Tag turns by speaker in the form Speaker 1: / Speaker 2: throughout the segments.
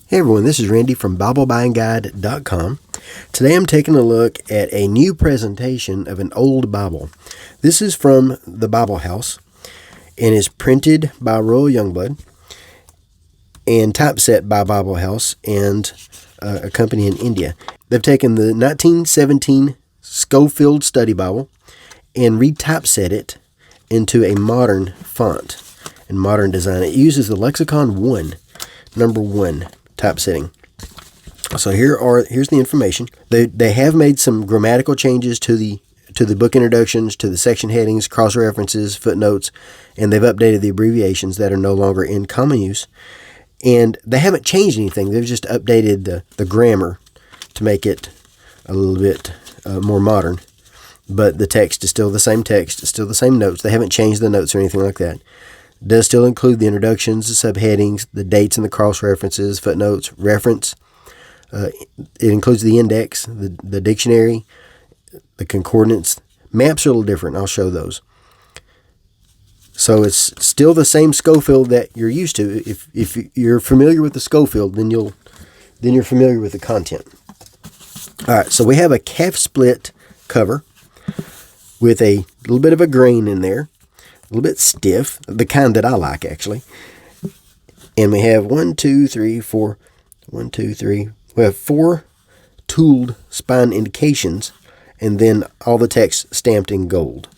Speaker 1: Hey everyone, this is Randy from BibleBuyingGuide.com. Today I'm taking a look at a new presentation of an old Bible. This is from the Bible House and is printed by Royal Jongbloed and typeset by Bible House and a company in India. They've taken the 1917 Scofield Study Bible and re-typeset it into a modern font and modern design. It uses the Lexicon 1, number 1 typesetting. So here's the information. They have made some grammatical changes to the book introductions, to the section headings, cross references, footnotes, and they've updated the abbreviations that are no longer in common use. And they haven't changed anything. They've just updated the grammar to make it a little bit more modern. But the text is still the same text. It's still the same notes. They haven't changed the notes or anything like that. It does still include the introductions, the subheadings, the dates and the cross references, footnotes, reference. It includes the index, the dictionary, the concordance. Maps are a little different. I'll show those. So it's still the same Scofield that you're used to. If you're familiar with the Scofield, then you're familiar with the content. All right, so we have a calf split cover with a little bit of a grain in there, a little bit stiff, the kind that I like actually. And we have 1, 2, 3, 4. 1, 2, 3. We have 4 tooled spine indications, and then all the text stamped in gold.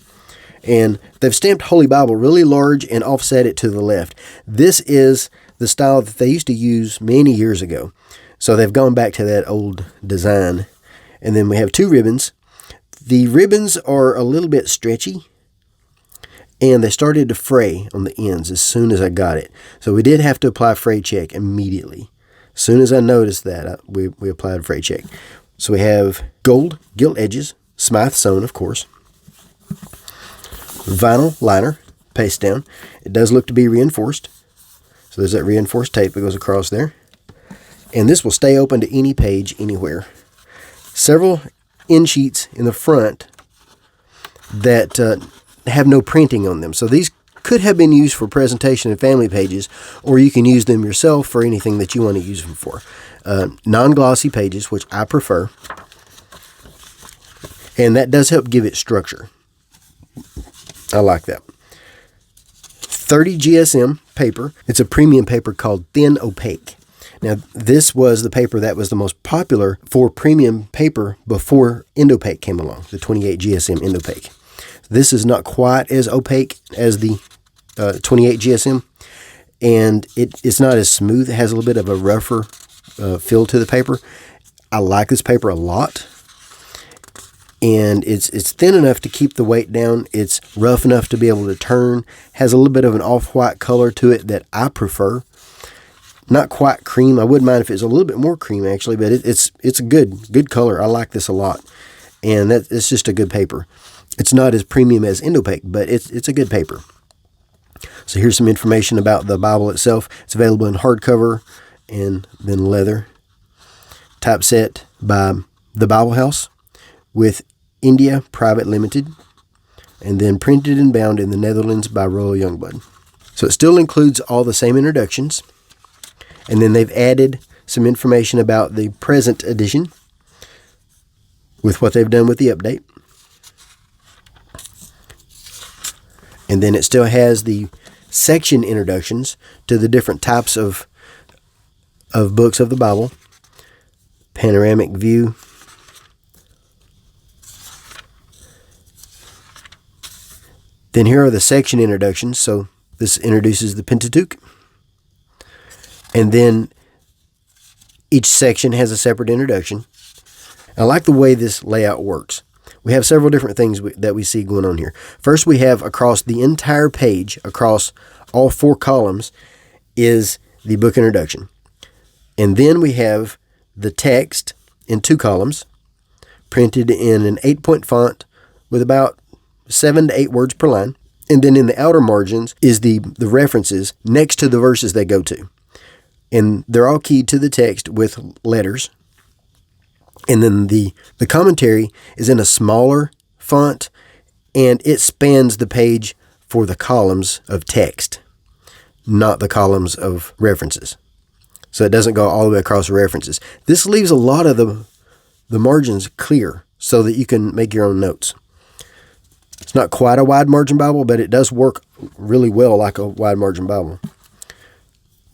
Speaker 1: And they've stamped Holy Bible really large and offset it to the left. This is the style that they used to use many years ago. So they've gone back to that old design. And then we have 2 ribbons. The ribbons are a little bit stretchy, and they started to fray on the ends as soon as I got it. So we did have to apply fray check immediately. As soon as I noticed that, we applied fray check. So we have gold gilt edges, Smythe sewn, of course. Vinyl liner, paste down. It does look to be reinforced. So there's that reinforced tape that goes across there. And this will stay open to any page anywhere. Several end sheets in the front that have no printing on them. So these could have been used for presentation and family pages, or you can use them yourself for anything that you want to use them for. Non-glossy pages, which I prefer. And that does help give it structure. I like that. 30 GSM paper. It's a premium paper called Thin Opaque. Now, this was the paper that was the most popular for premium paper before Indopaque came along, the 28 GSM Indopaque. This is not quite as opaque as the 28 GSM, and it's not as smooth. It has a little bit of a rougher feel to the paper. I like this paper a lot. And it's thin enough to keep the weight down. It's rough enough to be able to turn. Has a little bit of an off-white color to it that I prefer. Not quite cream. I wouldn't mind if it's a little bit more cream actually, but it's a good color. I like this a lot, and it's just a good paper. It's not as premium as Indopaque, but it's a good paper. So here's some information about the Bible itself. It's available in hardcover and then leather. Typeset by the Bible House with India Private Limited, and then printed and bound in the Netherlands by Royal Jongbloed. So it still includes all the same introductions, and then they've added some information about the present edition with what they've done with the update. And then it still has the section introductions to the different types of books of the Bible. Panoramic view. Then here are the section introductions. So this introduces the Pentateuch. And then each section has a separate introduction. I like the way this layout works. We have several different things that we see going on here. First, we have across the entire page, across all 4 columns, is the book introduction. And then we have the text in 2 columns, printed in an 8-point font with about 7 to 8 words per line. And then in the outer margins is the references next to the verses they go to. And they're all keyed to the text with letters. And then the commentary is in a smaller font, and it spans the page for the columns of text, not the columns of references. so it doesn't go all the way across the references. This leaves a lot of the margins clear so that you can make your own notes. It's not quite a wide margin Bible, but it does work really well like a wide margin Bible.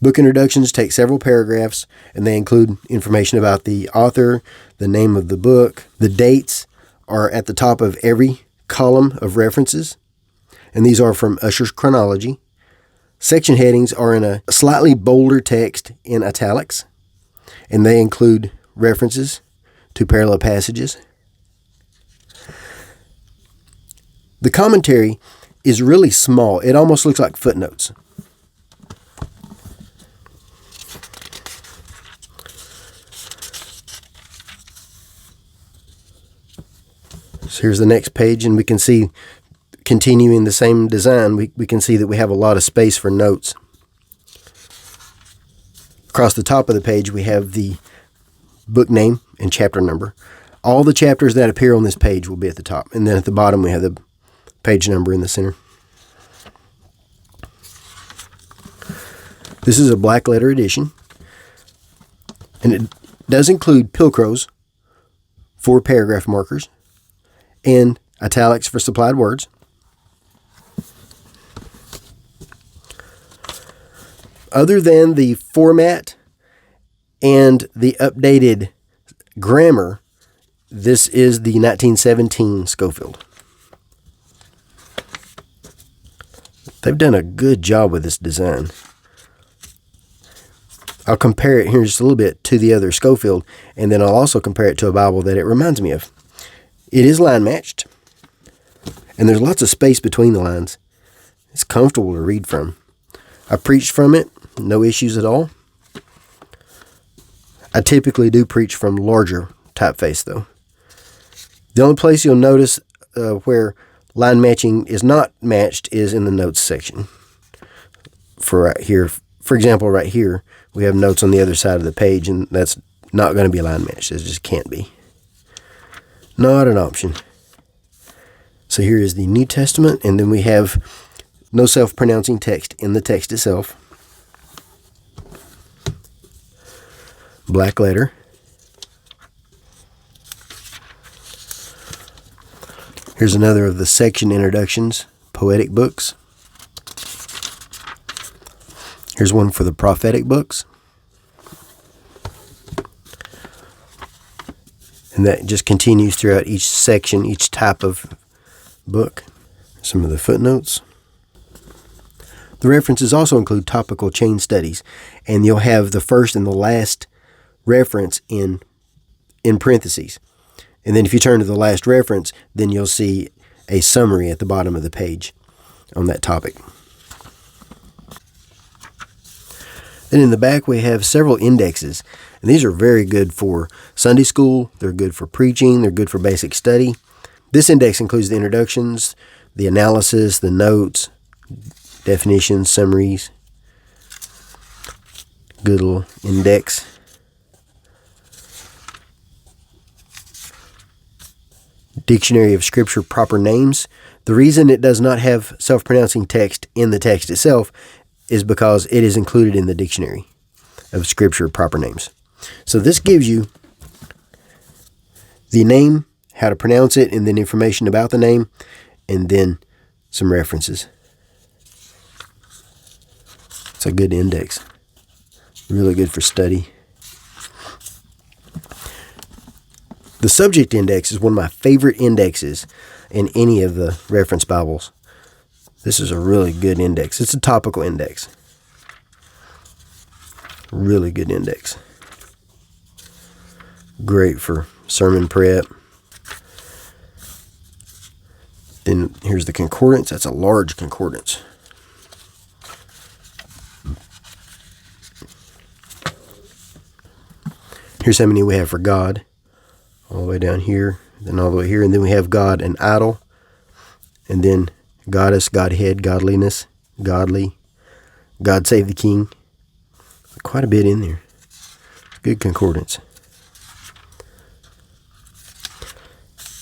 Speaker 1: Book introductions take several paragraphs, and they include information about the author, the name of the book. The dates are at the top of every column of references, and these are from Ussher's Chronology. Section headings are in a slightly bolder text in italics, and they include references to parallel passages. The commentary is really small. It almost looks like footnotes. So here's the next page, and we can see, continuing the same design, we can see that we have a lot of space for notes. Across the top of the page, we have the book name and chapter number. All the chapters that appear on this page will be at the top, and then at the bottom we have the page number in the center. This is a black letter edition, and it does include pilcrows for paragraph markers and italics for supplied words. Other than the format and the updated grammar, this is the 1917 Scofield. They've done a good job with this design. I'll compare it here just a little bit to the other Scofield, and then I'll also compare it to a Bible that it reminds me of. It is line matched, and there's lots of space between the lines. It's comfortable to read from. I preached from it, no issues at all. I typically do preach from larger typeface though. The only place you'll notice where line matching is not matched is in the notes section. For right here, for example, right here, we have notes on the other side of the page, and that's not going to be line matched. It just can't be. Not an option. So here is the New Testament, and then we have no self-pronouncing text in the text itself. Black letter. Here's another of the section introductions, poetic books. Here's one for the prophetic books. And that just continues throughout each section, each type of book. Some of the footnotes. The references also include topical chain studies, and you'll have the first and the last reference in parentheses. And then if you turn to the last reference, then you'll see a summary at the bottom of the page on that topic. Then in the back we have several indexes, and these are very good for Sunday school, they're good for preaching, they're good for basic study. This index includes the introductions, the analysis, the notes, definitions, summaries. Good little index. Dictionary of Scripture proper names. The reason it does not have self-pronouncing text in the text itself is because it is included in the Dictionary of Scripture proper names. So this gives you the name, how to pronounce it, and then information about the name, and then some references. It's a good index. Really good for study. The subject index is one of my favorite indexes in any of the reference Bibles. This is a really good index. It's a topical index. Really good index. Great for sermon prep. Then here's the concordance. That's a large concordance. Here's how many we have for God. All the way down here, then all the way here, and then we have God and idol, and then goddess, Godhead, godliness, godly, God save the King. Quite a bit in there. Good concordance.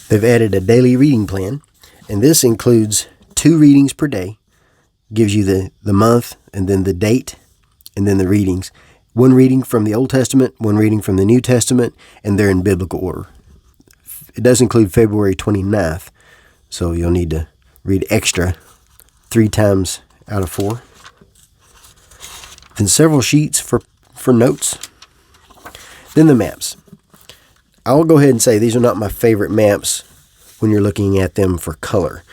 Speaker 1: They've added a daily reading plan, and this includes 2 readings per day. Gives you the month, and then the date, and then the readings. one reading from the Old Testament, one reading from the New Testament, and they're in biblical order. It does include February 29th, so you'll need to read extra 3 times out of 4. Then several sheets for notes. Then the maps. I'll go ahead and say these are not my favorite maps when you're looking at them for color.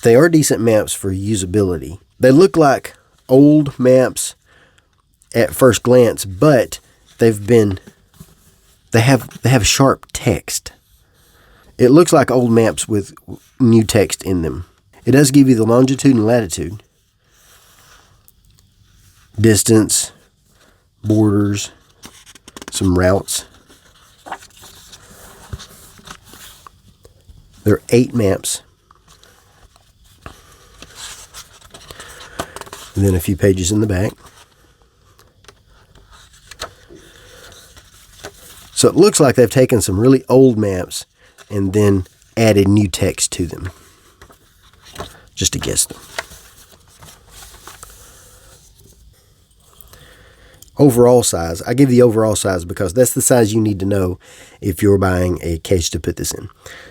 Speaker 1: They are decent maps for usability. They look like old maps at first glance, but they have sharp text. It looks like old maps with new text in them. It does give you the longitude and latitude, distance, borders, some routes. There are 8 maps. And then a few pages in the back. So it looks like they've taken some really old maps and then added new text to them. Just to guess them. Overall size. I give the overall size because that's the size you need to know if you're buying a case to put this in.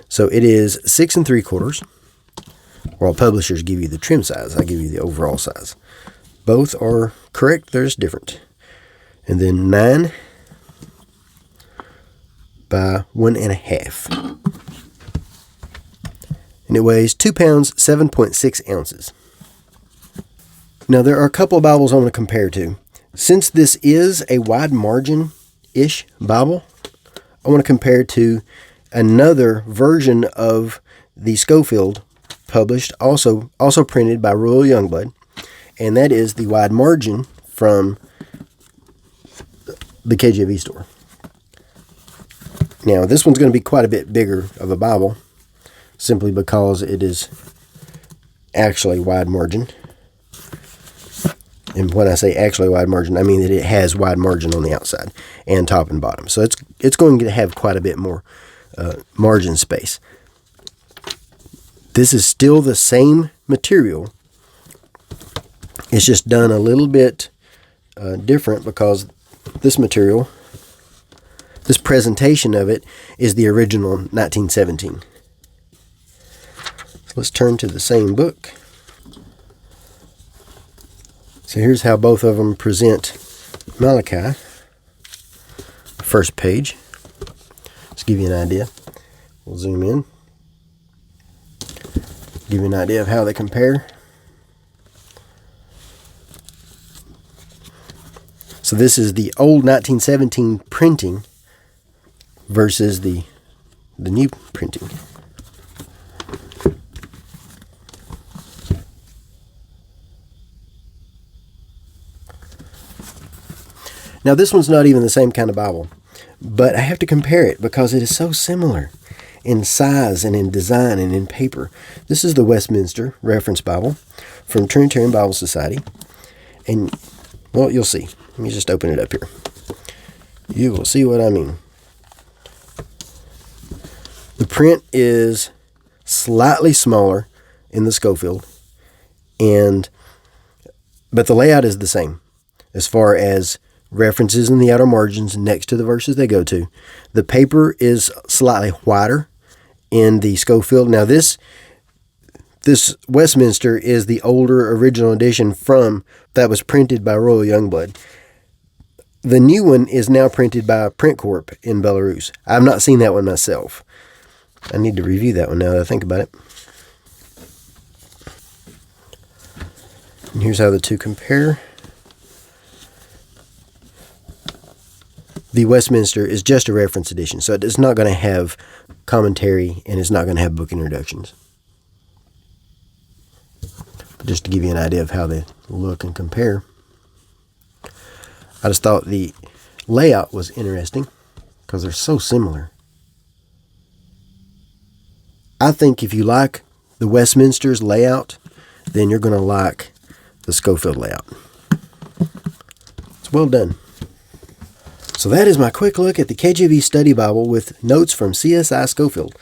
Speaker 1: So it is 6 3/4. While publishers give you the trim size, I give you the overall size. Both are correct, they're just different. And then 9 by 1.5. And it weighs 2 pounds, 7.6 ounces. Now there are a couple of Bibles I want to compare to. Since this is a wide margin-ish Bible, I want to compare to another version of the Scofield published, also printed by Royal Jongbloed, and that is the wide margin from the KJV store. Now this one's going to be quite a bit bigger of a Bible, simply because it is actually wide margin. And when I say actually wide margin, I mean that it has wide margin on the outside and top and bottom. So it's going to have quite a bit more margin space. This is still the same material. It's just done a little bit different because this material, this presentation of it, is the original 1917. So let's turn to the same book. So here's how both of them present Malachi. First page. Let's give you an idea. We'll zoom in. Give you an idea of how they compare. So this is the old 1917 printing versus the new printing. Now this one's not even the same kind of Bible, but I have to compare it because it is so similar in size and in design and in paper. This is the Westminster Reference Bible from Trinitarian Bible Society. And, well, you'll see. Let me just open it up here. You will see what I mean. The print is slightly smaller in the Scofield, but the layout is the same as far as references in the outer margins next to the verses they go to. The paper is slightly whiter in the Scofield. Now this Westminster is the older original edition that was printed by Royal Jongbloed. The new one is now printed by Print Corp in Belarus. I've not seen that one myself. I need to review that one now that I think about it. And here's how the two compare. The Westminster is just a reference edition, so it's not going to have commentary and it's not going to have book introductions. But just to give you an idea of how they look and compare. I just thought the layout was interesting because they're so similar. I think if you like the Westminster's layout, then you're going to like the Scofield layout. It's well done. So that is my quick look at the KJV Study Bible with notes from CSI Scofield.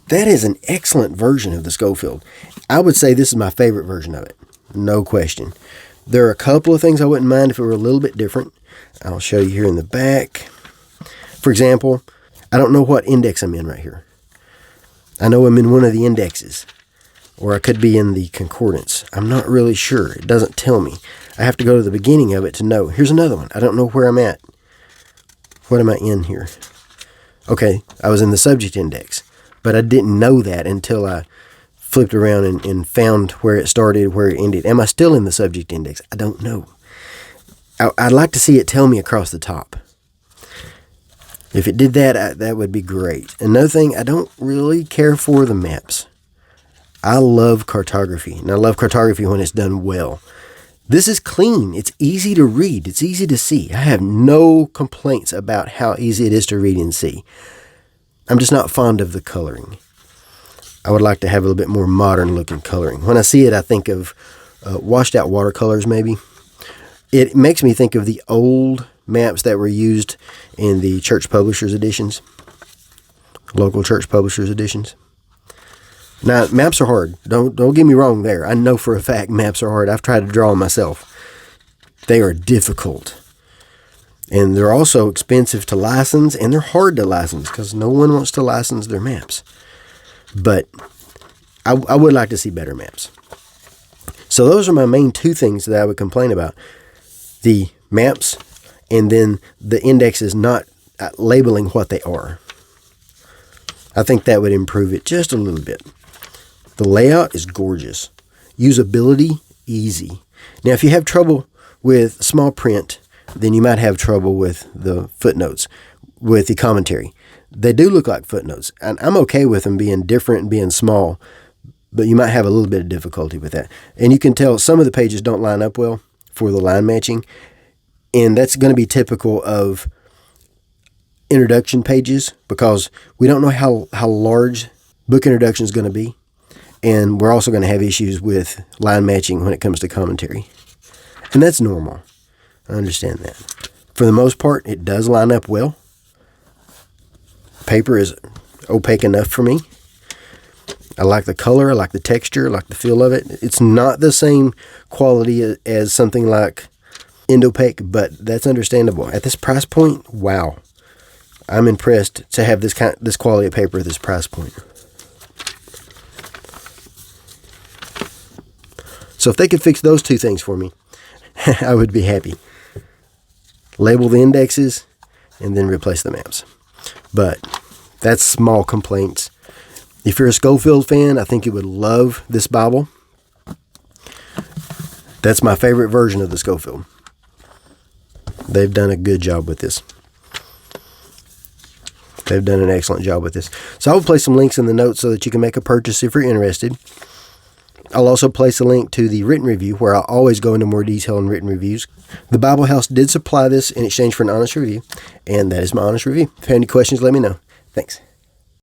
Speaker 1: That is an excellent version of the Scofield. I would say this is my favorite version of it. No question. There are a couple of things I wouldn't mind if it were a little bit different. I'll show you here in the back. For example, I don't know what index I'm in right here. I know I'm in one of the indexes, or I could be in the concordance. I'm not really sure. It doesn't tell me. I have to go to the beginning of it to know. Here's another one. I don't know where I'm at. What am I in here? Okay, I was in the subject index, but I didn't know that until I flipped around and found where it started, where it ended. Am I still in the subject index? I don't know. I'd like to see it tell me across the top. If it did that, that would be great. Another thing, I don't really care for the maps. I love cartography, and I love cartography when it's done well. This is clean. It's easy to read. It's easy to see. I have no complaints about how easy it is to read and see. I'm just not fond of the coloring. I would like to have a little bit more modern looking coloring. When I see it, I think of washed out watercolors maybe. It makes me think of the old maps that were used in the church publishers editions, local church publishers editions. Now, maps are hard. Don't get me wrong there. I know for a fact maps are hard. I've tried to draw them myself. They are difficult. And they're also expensive to license, and they're hard to license because no one wants to license their maps. But I would like to see better maps. So those are my main two things that I would complain about. The maps, and then the indexes not labeling what they are. I think that would improve it just a little bit. The layout is gorgeous. Usability, easy. Now, if you have trouble with small print, then you might have trouble with the footnotes, with the commentary. They do look like footnotes, and I'm okay with them being different and being small, but you might have a little bit of difficulty with that. And you can tell some of the pages don't line up well for the line matching, and that's going to be typical of introduction pages because we don't know how large book introduction is going to be. And we're also going to have issues with line matching when it comes to commentary. And that's normal. I understand that. For the most part, it does line up well. Paper is opaque enough for me. I like the color. I like the texture. I like the feel of it. It's not the same quality as something like Indopaque, but that's understandable. At this price point, wow. I'm impressed to have this quality of paper at this price point. So if they could fix those two things for me, I would be happy. Label the indexes and then replace the maps. But that's small complaints. If you're a Scofield fan, I think you would love this Bible. That's my favorite version of the Scofield. They've done a good job with this. They've done an excellent job with this. So I will place some links in the notes so that you can make a purchase if you're interested. I'll also place a link to the written review where I'll always go into more detail in written reviews. The Bible House did supply this in exchange for an honest review, and that is my honest review. If you have any questions, let me know. Thanks.